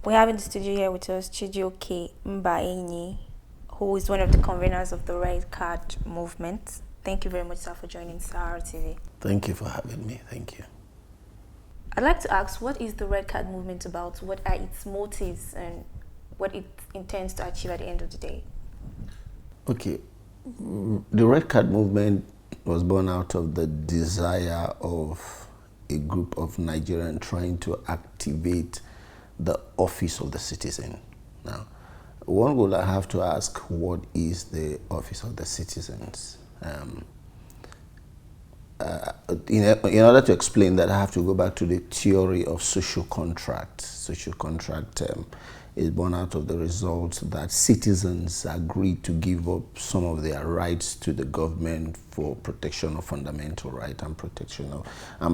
We have in the studio here with us Chijioke Mbaeyi, who is one of the conveners of the Red Card movement. Thank you very much, sir, for joining SaharaTV. Thank you for having me. Thank you. I'd like to ask, what is the Red Card movement about? What are its motives and what it intends to achieve at the end of the day? Okay. The Red Card movement was born out of the desire of a group of Nigerians trying to activate the office of the citizen. Now, one would have to ask, what is the office of the citizens? In order to explain that, I have to go back to the theory of social contract. Social contract is born out of the result that citizens agree to give up some of their rights to the government for protection of fundamental right and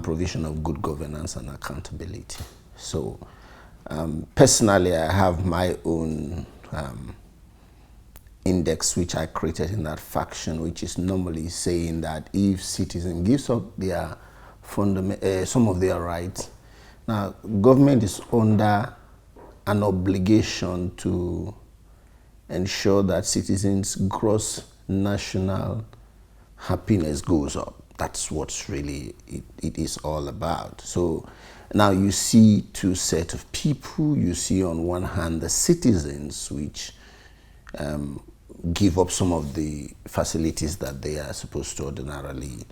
provision of good governance and accountability. So, personally, I have my own index which I created in that faction, which is normally saying that if citizen gives up their some of their rights, now government is under an obligation to ensure that citizens' gross national happiness goes up. That's what's really it is all about. So now you see two sets of people. You see on one hand the citizens, which give up some of the facilities that they are supposed to ordinarily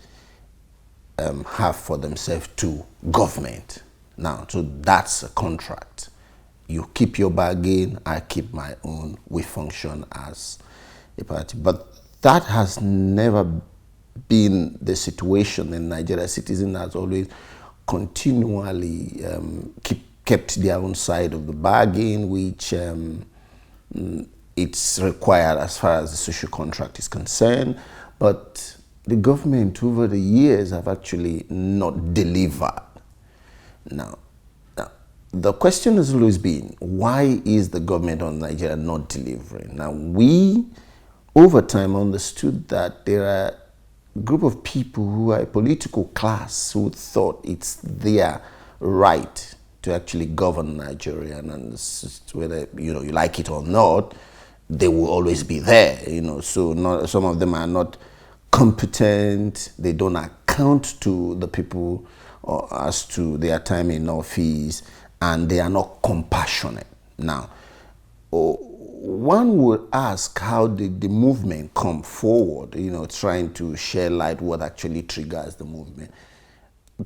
have for themselves to government. Now, so that's a contract. You keep your bargain, I keep my own. We function as a party. But that has never been the situation in Nigeria. Citizens has always continually kept their own side of the bargain, which it's required as far as the social contract is concerned, but the government over the years have actually not delivered. Now, the question has always been, why is the government of Nigeria not delivering? Now, we over time understood that there are a group of people who are a political class who thought it's their right to actually govern Nigeria, and whether you like it or not, they will always be there, so some of them are not competent, they don't account to the people as to their time in office, and they are not compassionate. Now, one would ask, how did the movement come forward, trying to share light what actually triggers the movement.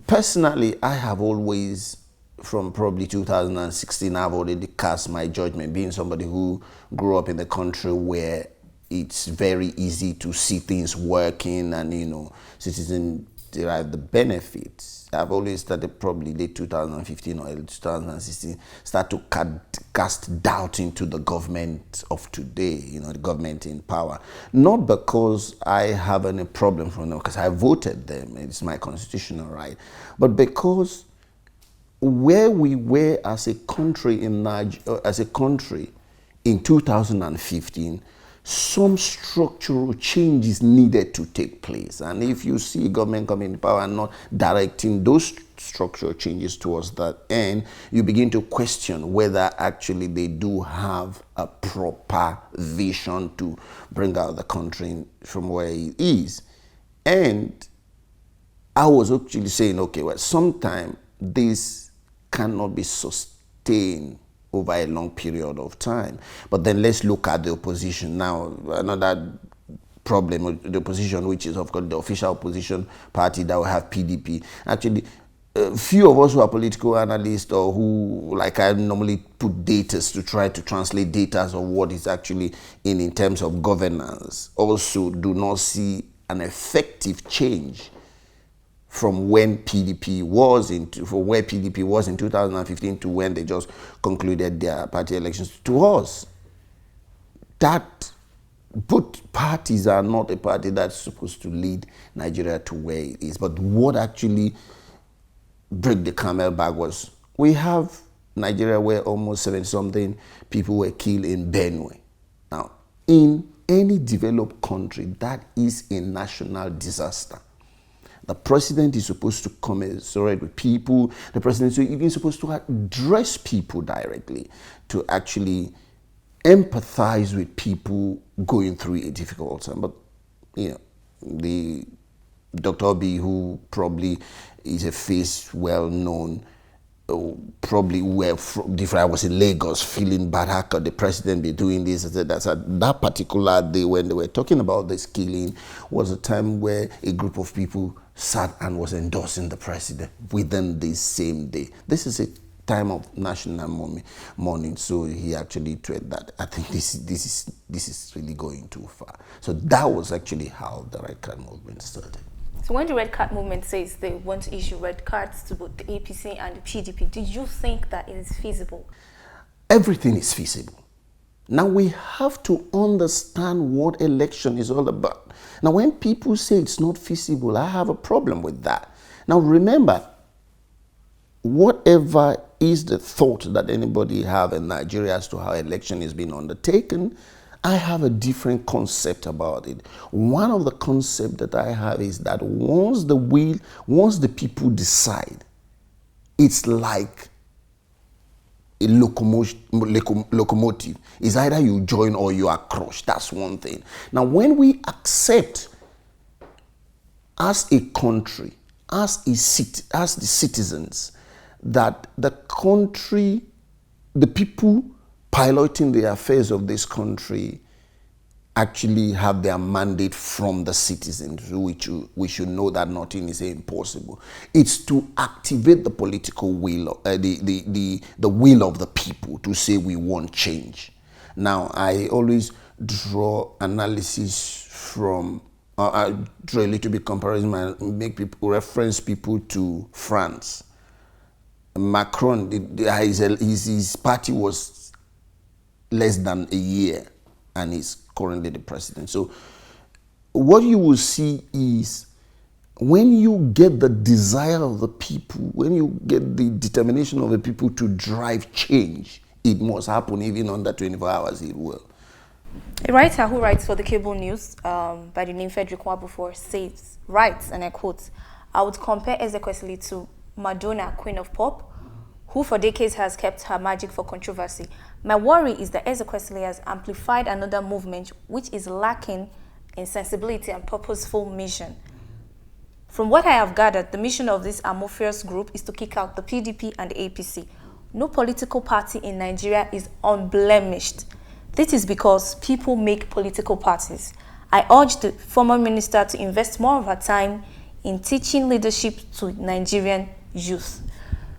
Personally, I have always, from probably 2016, I've already cast my judgment, being somebody who grew up in the country where it's very easy to see things working and, citizens derive the benefits. I've always started probably late 2015 or early 2016, start to cast doubt into the government of today, the government in power. Not because I have any problem from them, because I voted them, it's my constitutional right, but because where we were as a country in 2015, some structural changes needed to take place. And if you see government coming in power and not directing those structural changes towards that end, you begin to question whether actually they do have a proper vision to bring out the country from where it is. And I was actually saying, okay, well, sometime this cannot be sustained over a long period of time. But then let's look at the opposition now. Another problem with the opposition, which is of course the official opposition party that will have PDP. Actually, few of us who are political analysts or who, like I normally put data to try to translate data of what is actually in terms of governance, also do not see an effective change from when PDP was where PDP was in 2015 to when they just concluded their party elections. To us, that both parties are not a party that's supposed to lead Nigeria to where it is. But what actually broke the camel back was, we have Nigeria where almost 70-something people were killed in Benue. Now, in any developed country, that is a national disaster. The president is supposed to commiserate with people. The president is even supposed to address people directly, to actually empathize with people going through a difficult time. But, the Dr. Obi, who probably is a face well known, probably were different. I was in Lagos feeling bad. How could the president be doing this? That particular day when they were talking about this killing was a time where a group of people sat and was endorsing the president within the same day. This is a time of national mourning, so he actually tweeted that. I think this is really going too far. So that was actually how the Red Card movement started. So when the Red Card movement says they want to issue red cards to both the APC and the PDP, did you think that it is feasible? Everything is feasible. Now we have to understand what election is all about. Now when people say it's not feasible, I have a problem with that. Now remember, whatever is the thought that anybody have in Nigeria as to how election is being undertaken, I have a different concept about it. One of the concepts that I have is that once the people decide, it's like a locomotive. It's either you join or you are crushed. That's one thing. Now, when we accept as a country, as the citizens, that the country, the people piloting the affairs of this country actually have their mandate from the citizens, which we should know that nothing is impossible. It's to activate the political will, the will of the people to say we want change. Now, I always draw analysis from, I draw a little bit comparison and make people reference people to France. Macron, his party was less than a year and he's currently the president. So what you will see is when you get the desire of the people, when you get the determination of the people to drive change, it must happen. Even under 24 hours, it will. A writer who writes for the cable news by the name Frederick Wabufor writes, and I quote, "I would compare Ezekwesili to Madonna, Queen of Pop, who for decades has kept her magic for controversy. My worry is that Ezekwesili has amplified another movement which is lacking in sensibility and purposeful mission. From what I have gathered, the mission of this amorphous group is to kick out the PDP and the APC. No political party in Nigeria is unblemished. This is because people make political parties. I urge the former minister to invest more of her time in teaching leadership to Nigerian youth."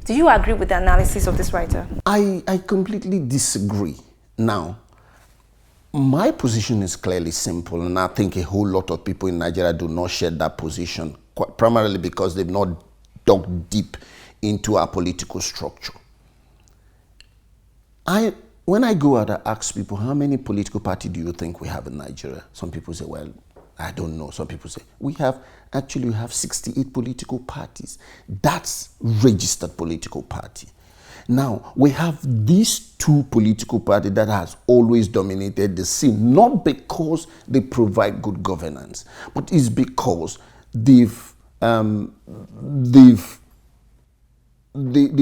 Do you agree with the analysis of this writer? I completely disagree. Now, my position is clearly simple, and I think a whole lot of people in Nigeria do not share that position, primarily because they've not dug deep into our political structure. When I go out, I ask people, how many political parties do you think we have in Nigeria? Some people say, well, I don't know. Some people say, we have 68 political parties. That's registered political party. Now, we have these two political parties that has always dominated the scene, not because they provide good governance, but it's because they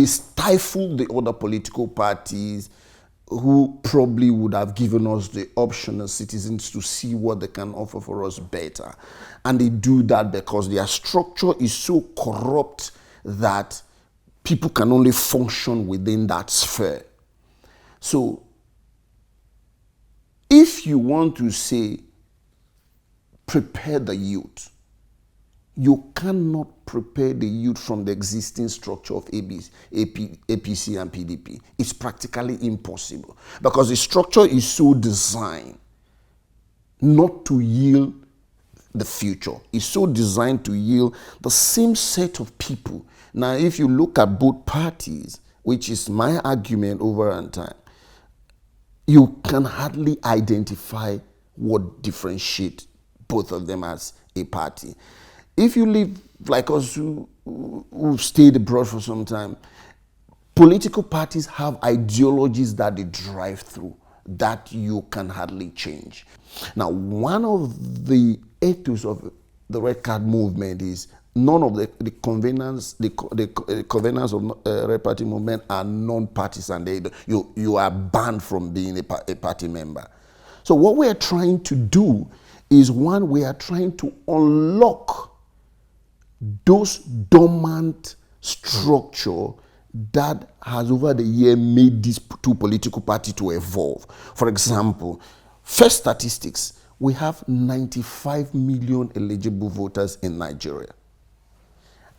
stifle the other political parties who probably would have given us the option as citizens to see what they can offer for us better. And they do that because their structure is so corrupt that people can only function within that sphere. So, if you want to say, prepare the youth, you cannot prepare the youth from the existing structure of APC and PDP. It's practically impossible because the structure is so designed not to yield the future. It's so designed to yield the same set of people. Now, if you look at both parties, which is my argument over and time, you can hardly identify what differentiates both of them as a party. If you live like us who've stayed abroad for some time, political parties have ideologies that they drive through that you can hardly change. Now, one of the ethos of the Red Card movement is none of the conveners, the conveners of Red Party movement are non-partisan. You are banned from being a party member. So what we are trying to do is, one, we are trying to unlock those dormant structure that has over the year made these two political parties to evolve. For example, first statistics, we have 95 million eligible voters in Nigeria.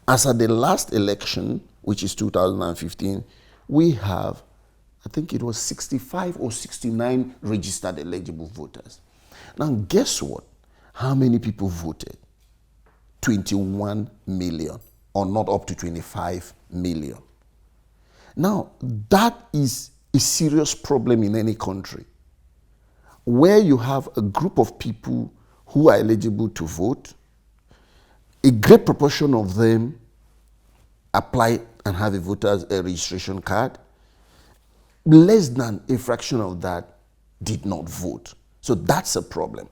As at the last election, which is 2015, we have, I think it was 65 or 69 registered eligible voters. Now, guess what? How many people voted? 21 million, or not up to 25 million. Now, that is a serious problem in any country, where you have a group of people who are eligible to vote. A great proportion of them apply and have a voter's registration card. Less than a fraction of that did not vote. So that's a problem.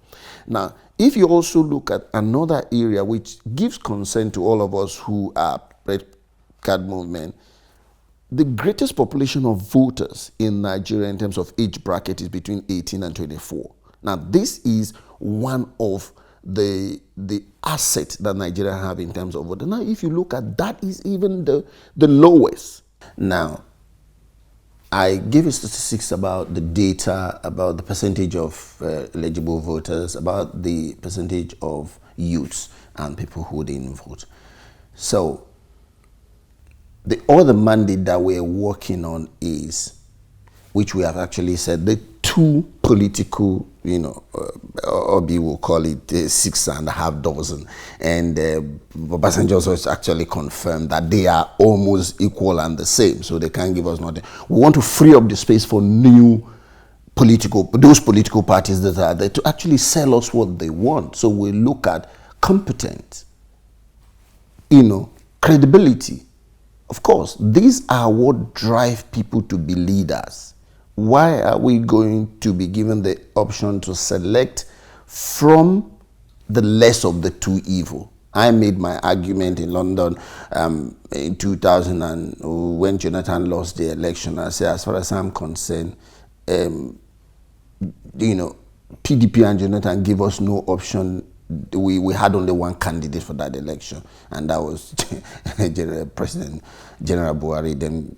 Now, if you also look at another area which gives concern to all of us who are Red Card movement, the greatest population of voters in Nigeria in terms of age bracket is between 18 and 24. Now, this is one of the asset that Nigeria have in terms of voter. Now, if you look at that, is even the lowest. Now, I gave you statistics about the data, about the percentage of eligible voters, about the percentage of youths and people who didn't vote. So, the other mandate that we're working on is, which we have actually said, the two political, Obi will call it 6.5 dozen. And Obasanjo also actually confirmed that they are almost equal and the same, so they can't give us nothing. We want to free up the space for those political parties that are there to actually sell us what they want. So we look at competence, credibility. Of course, these are what drive people to be leaders. Why are we going to be given the option to select from the less of the two evil? I made my argument in London in 2000, and when Jonathan lost the election, I said, as far as I'm concerned, PDP and Jonathan gave us no option. We had only one candidate for that election, and that was President General Buhari, then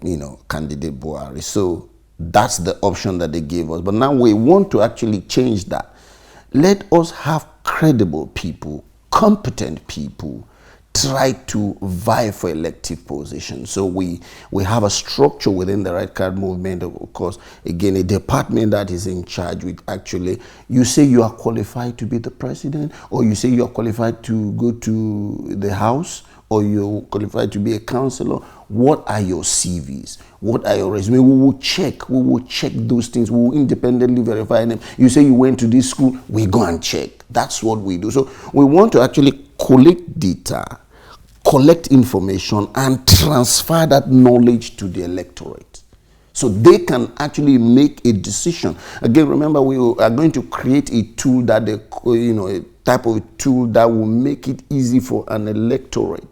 candidate Buhari. So that's the option that they gave us. But now we want to actually change that. Let us have credible people, competent people, try to vie for elective positions. So we have a structure within the Red Card movement, of course, again, a department that is in charge with actually, you say you are qualified to be the president, or you say you are qualified to go to the house, or you're qualified to be a councillor. What are your CVs? What are your resume? We will check those things. We will independently verify them. You say you went to this school, we go and check. That's what we do. So we want to actually collect data, collect information, and transfer that knowledge to the electorate, so they can actually make a decision. Again, remember, we are going to create a tool that a type of tool that will make it easy for an electorate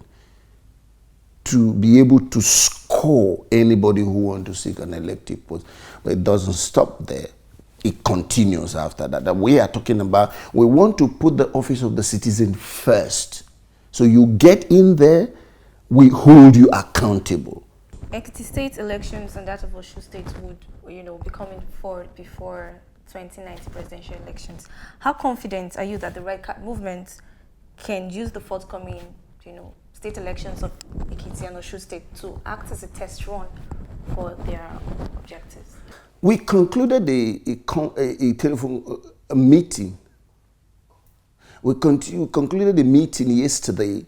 to be able to score anybody who wants to seek an elective post. But it doesn't stop there. It continues after that. That we are talking about, we want to put the office of the citizen first. So you get in there, we hold you accountable. Ekiti State elections and that of Osun State would, be coming forward before 2019 presidential elections. How confident are you that the Red Card movement can use the forthcoming, state elections of Ekiti and Osun State to act as a test run for their objectives? We concluded a telephone meeting. We concluded a meeting yesterday,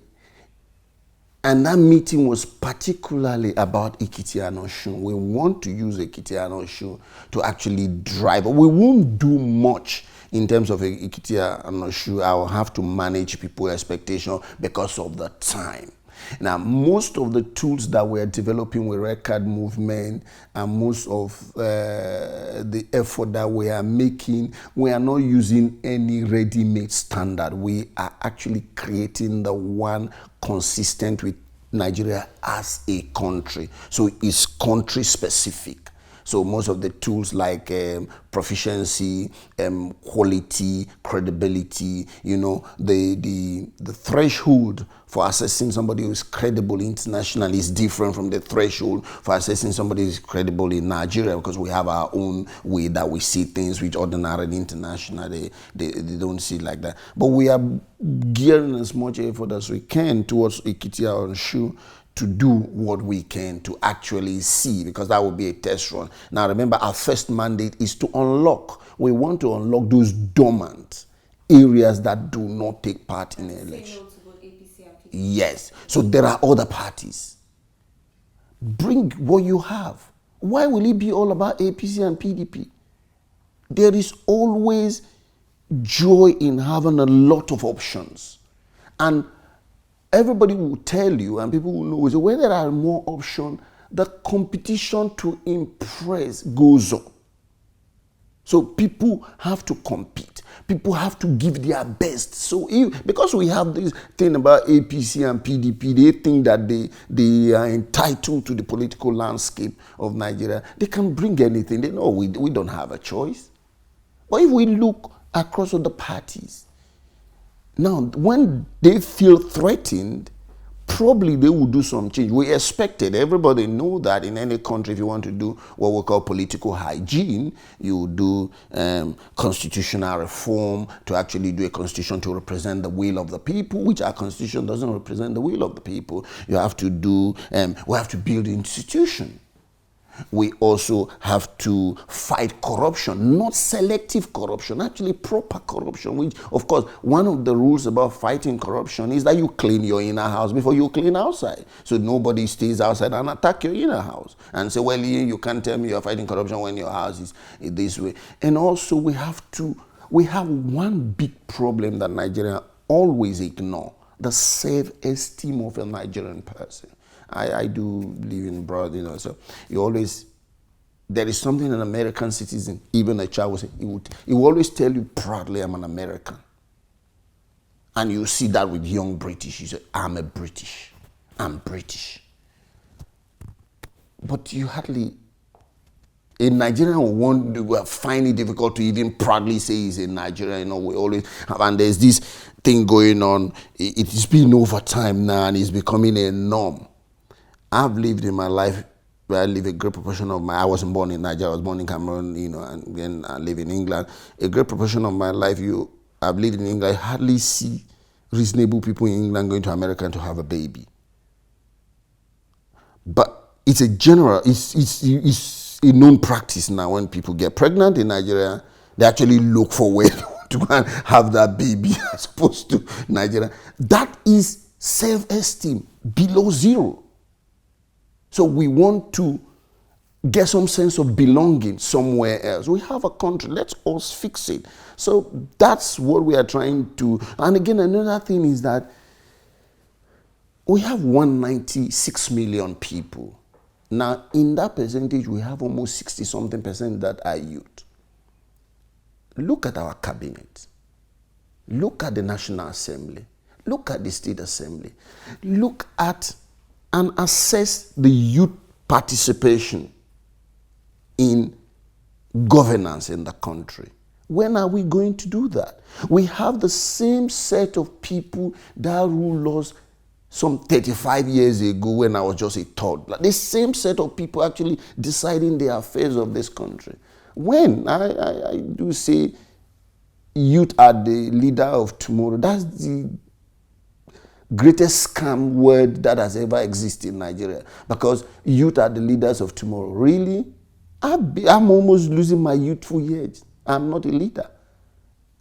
and that meeting was particularly about Ekiti and Osun. We want to use Ekiti and Osun to actually drive. We won't do much in terms of Ekiti and Osun. I will have to manage people's expectation because of the time. Now, most of the tools that we're developing with Red Card movement and most of the effort that we are making, we are not using any ready-made standard. We are actually creating the one consistent with Nigeria as a country. So it's country specific. So most of the tools like proficiency, quality, credibility, you know, the threshold for assessing somebody who is credible internationally is different from the threshold for assessing somebody who is credible in Nigeria, because we have our own way that we see things, which ordinarily international they don't see it like that. But we are gearing as much effort as we can towards Ekiti and Shu to do what we can to actually see, because that will be a test run. Now remember, our first mandate is to unlock. We want to unlock those dormant areas that do not take part in the election. Yes. So there are other parties. Bring what you have. Why will it be all about APC and PDP? There is always joy in having a lot of options. And everybody will tell you, and people will know, is when there are more options, the competition to impress goes up. So people have to compete. People have to give their best. So because we have this thing about APC and PDP, they think that they are entitled to the political landscape of Nigeria. They can bring anything. They know we don't have a choice. But if we look across other parties, now, when they feel threatened, probably they will do some change. We expected, everybody know that in any country, if you want to do what we call political hygiene, you do constitutional reform to actually do a constitution to represent the will of the people, which our constitution doesn't represent the will of the people. You have to do, we have to build institution. We also have to fight corruption, not selective corruption, actually proper corruption, which, of course, one of the rules about fighting corruption is that you clean your inner house before you clean outside. So nobody stays outside and attack your inner house and say, well, you can't tell me you're fighting corruption when your house is this way. And also we have one big problem that Nigerians always ignore, the self-esteem of a Nigerian person. I do live in abroad, you know, so there is something an American citizen, even a child will say, he will always tell you proudly, I'm an American. And you see that with young British, you say, I'm British. But you hardly, a Nigerian will find it difficult to even proudly say he's a Nigerian. You know, we always have, and there's this thing going on, it's been over time now, and it's becoming a norm. I've lived in my life where I live a great proportion of I wasn't born in Nigeria, I was born in Cameroon, you know, and then I live in England. A great proportion of my life, I've lived in England, I hardly see reasonable people in England going to America to have a baby. But it's a known practice now. When people get pregnant in Nigeria, they actually look for where to go and have that baby as opposed to Nigeria. That is self-esteem below zero. So we want to get some sense of belonging somewhere else. We have a country, let us fix it. So that's what we are trying to. And again, another thing is that we have 196 million people. Now, in that percentage, we have almost 60-something% that are youth. Look at our cabinet. Look at the National Assembly. Look at the State Assembly. Look at and assess the youth participation in governance in the country. When are we going to do that? We have the same set of people that ruled us some 35 years ago when I was just a toddler. The same set of people actually deciding the affairs of this country. When I do say youth are the leader of tomorrow, that's the greatest scam word that has ever existed in Nigeria, because youth are the leaders of tomorrow. Really? I'm almost losing my youthful years. I'm not a leader.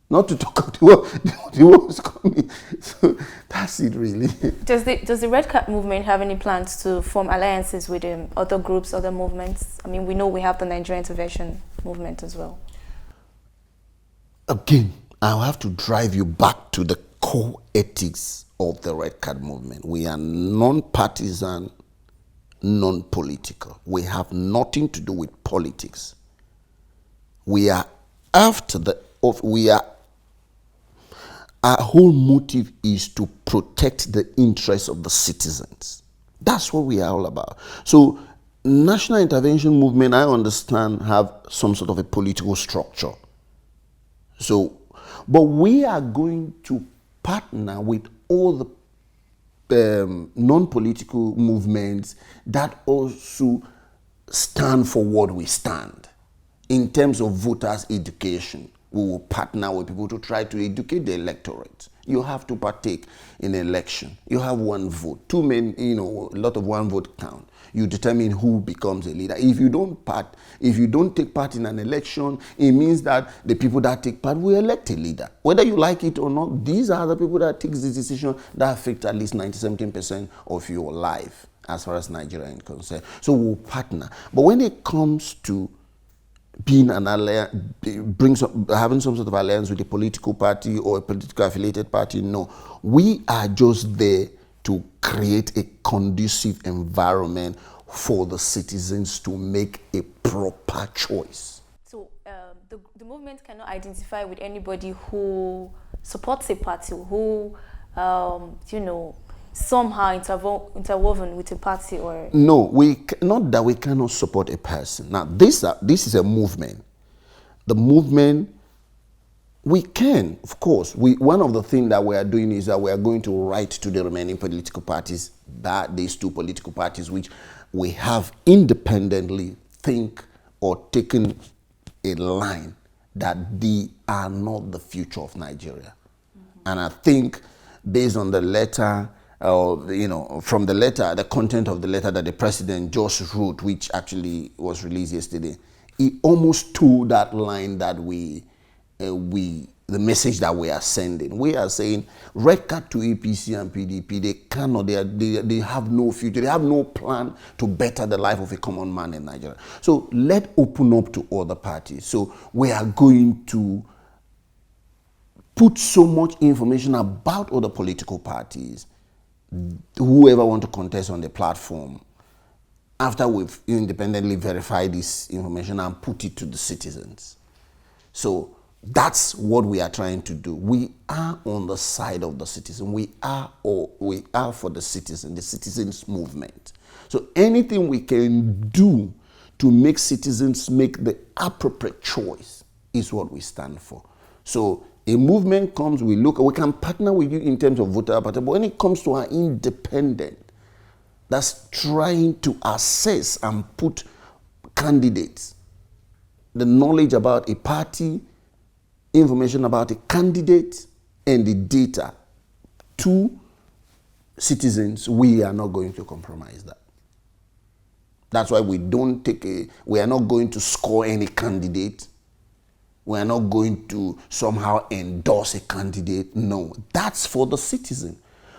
Not to talk of the world is coming. So that's it, really. Does the Red Card movement have any plans to form alliances with other groups, other movements? I mean, we know we have the Nigerian Intervention movement as well. Again, I'll have to drive you back to the core ethics of the Red Card movement. We are non-partisan, non-political. We have nothing to do with politics. We are after our whole motive is to protect the interests of the citizens. That's what we are all about. So national intervention movement, I understand, have some sort of a political structure. So, but we are going to partner with all the non-political movements that also stand for what we stand. In terms of voters' education, we will partner with people to try to educate the electorate. You have to partake in an election. You have one vote. Too many, a lot of one vote count. You determine who becomes a leader. If you don't take part in an election, it means that the people that take part will elect a leader. Whether you like it or not, these are the people that take this decision that affect at least 90-17% of your life as far as Nigeria is concerned. So we'll partner. But when it comes to being an alliance, having some sort of alliance with a political party or a political affiliated party, no. We are just there to create a conducive environment for the citizens to make a proper choice. So the movement cannot identify with anybody who supports a party, who, somehow interwoven with a party or... No, not that we cannot support a person. Now, this is a movement. The movement, we can, of course. One of the things that we are doing is that we are going to write to the remaining political parties, that these two political parties which we have independently think or taken a line that they are not the future of Nigeria. Mm-hmm. And I think based on the letter, from the letter, the content of the letter that the president just wrote, which actually was released yesterday, he almost told that line that the message that we are sending. We are saying, Red Card to APC and PDP, they cannot, they have no future, they have no plan to better the life of a common man in Nigeria. So let's open up to other parties. So we are going to put so much information about other political parties, whoever want to contest on the platform, after we've independently verified this information and put it to the citizens. So that's what we are trying to do. We are on the side of the citizen. We are for the citizens movement. So anything we can do to make citizens make the appropriate choice is what we stand for. So a movement comes, we can partner with you in terms of voter party, but when it comes to our independent, that's trying to assess and put candidates, the knowledge about a party, information about a candidate, and the data to citizens, we are not going to compromise that. That's why we are not going to score any candidate. We are not going to somehow endorse a candidate. No, that's for the citizen.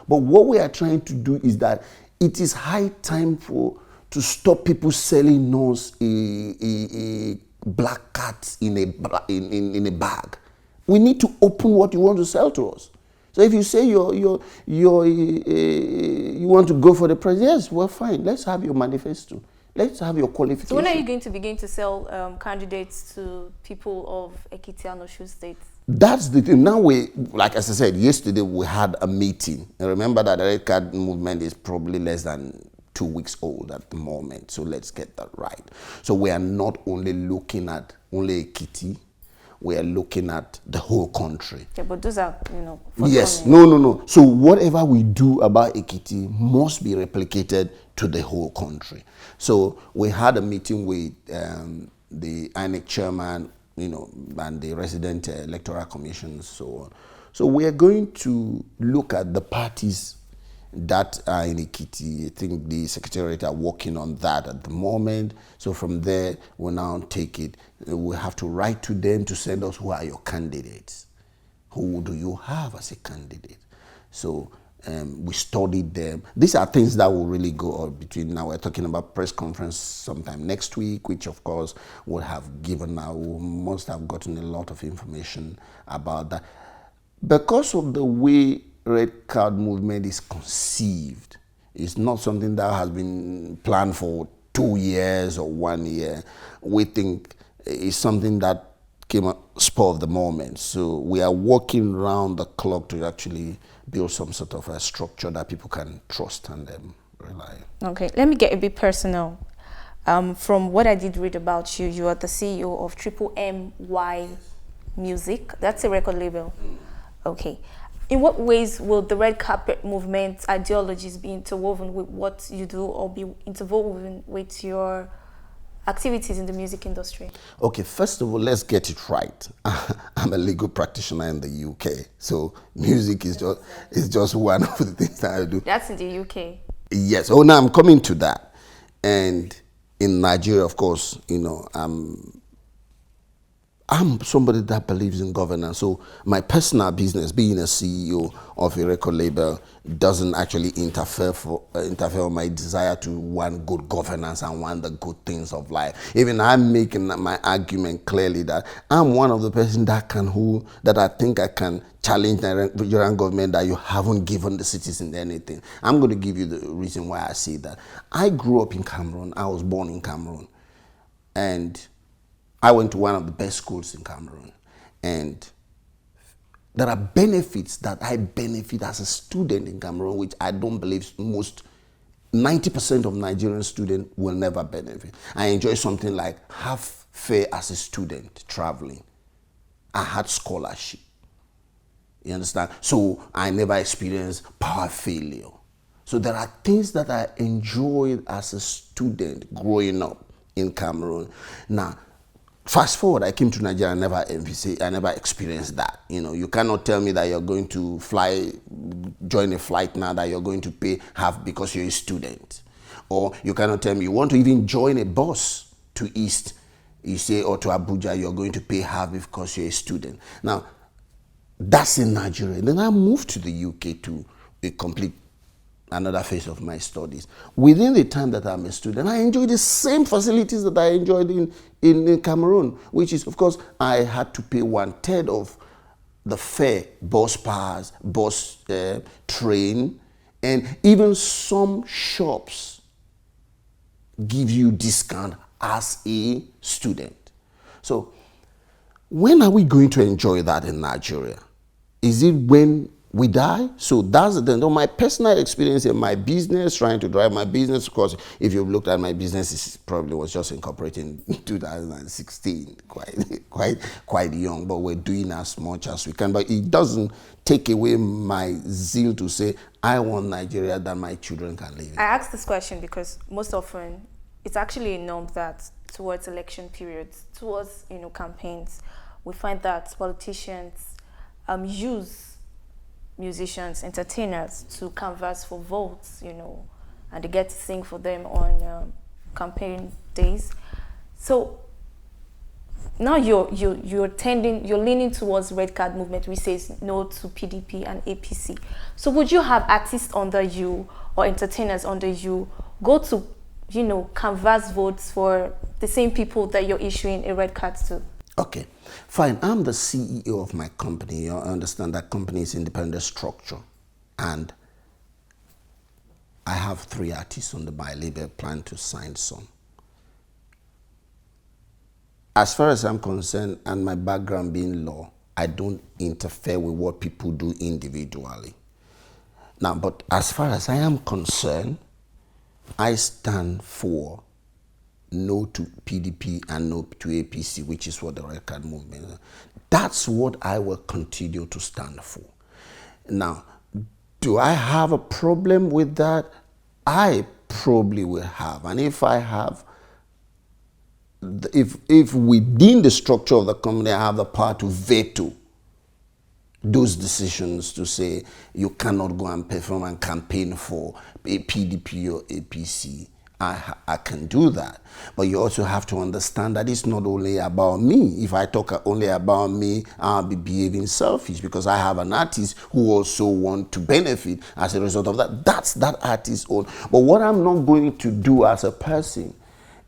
But what we are trying to do is that it is high time to stop people selling us a black cat in a bag. We need to open what you want to sell to us. So if you say you want to go for the president, yes, well, fine. Let's have your manifesto. Let's have your qualification. So when are you going to begin to sell candidates to people of Ekiti and Osun states? That's the thing. Now like as I said, yesterday we had a meeting. And remember that the Red Card movement is probably less than 2 weeks old at the moment. So let's get that right. So we are not only looking at only Ekiti, we are looking at the whole country. Yeah, but those are, yes, no. So whatever we do about Ekiti must be replicated to the whole country. So we had a meeting with the INEC chairman, and the resident electoral commission and so on. So we are going to look at the parties that are in Ekiti. I think the secretariat are working on that at the moment. So from there, we'll now take it. We have to write to them to send us who are your candidates. Who do you have as a candidate? So we studied them. These are things that will really go on between now. We're talking about press conference sometime next week, which of course would have given we must have gotten a lot of information about that. Because of the way red card movement is conceived, it's not something that has been planned for 2 years or 1 year. We think it's something that came a spur of the moment. So we are working round the clock to actually build some sort of a structure that people can trust and rely on. Okay, let me get a bit personal. From what I did read about you, you are the CEO of Triple MY Music. That's a record label. Okay. In what ways will the red carpet movement ideologies be interwoven with what you do, or be interwoven with your activities in the music industry? Okay, first of all, let's get it right. I'm a legal practitioner in the UK, so music is just one of the things that I do. That's in the UK. Yes. Oh, now I'm coming to that. And in Nigeria, of course, I'm somebody that believes in governance. So my personal business, being a CEO of a record label, doesn't actually interfere with my desire to want good governance and want the good things of life. Even I'm making my argument clearly that I'm one of the person that I think I can challenge the Nigerian government that you haven't given the citizens anything. I'm going to give you the reason why I say that. I grew up in Cameroon. I was born in Cameroon. And I went to one of the best schools in Cameroon, and there are benefits that I benefit as a student in Cameroon, which I don't believe 90% of Nigerian students will never benefit. I enjoy something like half fare as a student traveling. I had scholarship. You understand? So I never experienced power failure. So there are things that I enjoyed as a student growing up in Cameroon. Now, fast forward, I came to Nigeria. I never experienced that. You cannot tell me that you're going to join a flight now that you're going to pay half because you're a student. Or you cannot tell me you want to even join a bus to East, you say, or to Abuja, you're going to pay half because you're a student. Now, that's in Nigeria. Then I moved to the UK to complete another phase of my studies. Within the time that I'm a student, I enjoy the same facilities that I enjoyed in Cameroon, which is, of course, I had to pay 1/3 of the fare, bus pass, train, and even some shops give you discount as a student. So when are we going to enjoy that in Nigeria? Is it when we die? So that's my personal experience in my business, trying to drive my business. Of course, if you've looked at my business, it probably was just incorporated in 2016, quite young, but we're doing as much as we can. But it doesn't take away my zeal to say, I want Nigeria that my children can live in. I ask this question because most often it's actually a norm that towards election periods, towards campaigns, we find that politicians use musicians, entertainers to canvass for votes, and they get to sing for them on campaign days. So now you're leaning towards red card movement, which says no to PDP and APC. So would you have artists under you or entertainers under you go to, canvass votes for the same people that you're issuing a red card to? Okay, fine. I'm the CEO of my company. You understand that company is independent structure, and I have 3 artists on my label, plan to sign some. As far as I'm concerned, and my background being law, I don't interfere with what people do individually. Now, but as far as I am concerned, I stand for no to PDP and no to APC, which is what the red card movement is. That's what I will continue to stand for. Now, do I have a problem with that? I probably will have. And if I have, if within the structure of the company I have the power to veto those decisions, to say you cannot go and perform and campaign for a PDP or APC, I can do that. But you also have to understand that it's not only about me. If I talk only about me, I'll be behaving selfish, because I have an artist who also want to benefit as a result of that. That's that artist's own. But what I'm not going to do as a person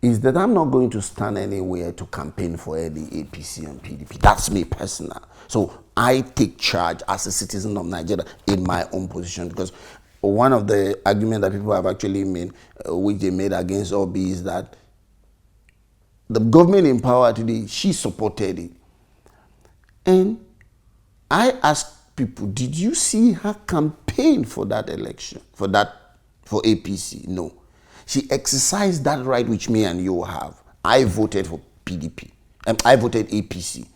is that I'm not going to stand anywhere to campaign for any APC and PDP. That's me personal. So I take charge as a citizen of Nigeria in my own position, because one of the arguments that people have actually made, which they made against Obi, is that the government in power today, she supported it. And I asked people, did you see her campaign for that election, for APC? No. She exercised that right which me and you have. I voted for PDP. I voted APC.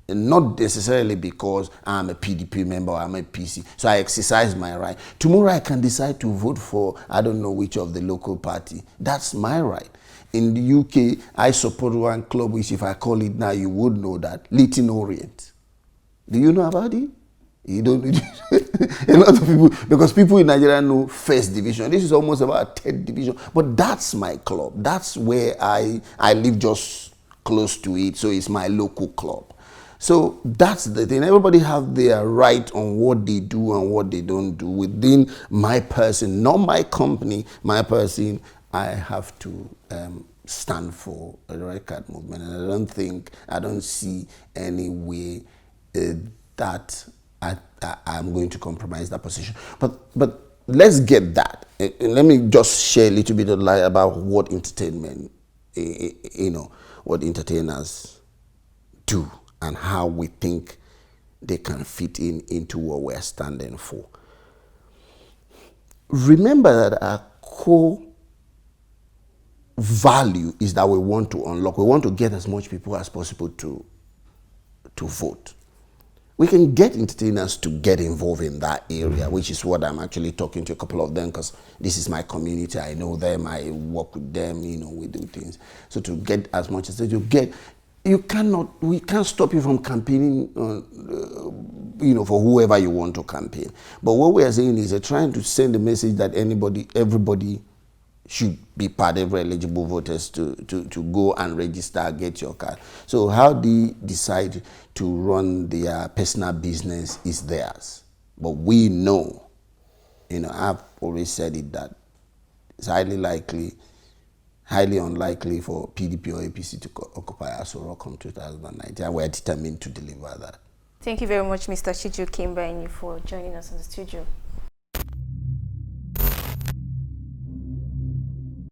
And not necessarily because I'm a PDP member or I'm a PC. So I exercised my right. Tomorrow I can decide to vote for, I don't know which of the local party. That's my right. In the UK, I support one club, which if I call it now, you would know that, Leighton Orient. Do you know about it? You don't. A lot of people, because people in Nigeria know first division. This is almost about third division. But that's my club. That's where I live just close to it. So it's my local club. So that's the thing. Everybody have their right on what they do and what they don't do. Within my person, not my company, my person, I have to stand for a red card movement. And I don't see any way that I'm going to compromise that position. But let's get that. Let me just share a little bit of light about what entertainment, what entertainers do and how we think they can fit into what we're standing for. Remember that our core value is that we want to unlock, we want to get as much people as possible to vote. We can get entertainers to get involved in that area, which is what I'm actually talking to a couple of them, because this is my community. I know them. I work with them. We do things. So to get as much as you get, we can't stop you from campaigning, for whoever you want to campaign. But what we are saying is trying to send a message that everybody should be part of eligible voters to go and register, get your card. So how they decide to run their personal business is theirs. But we know, I've always said it, that it's highly unlikely for PDP or APC to occupy Aso Rock in 2019. And we're determined to deliver that. Thank you very much, Mr. Chijioke Mbaeyi, for joining us in the studio.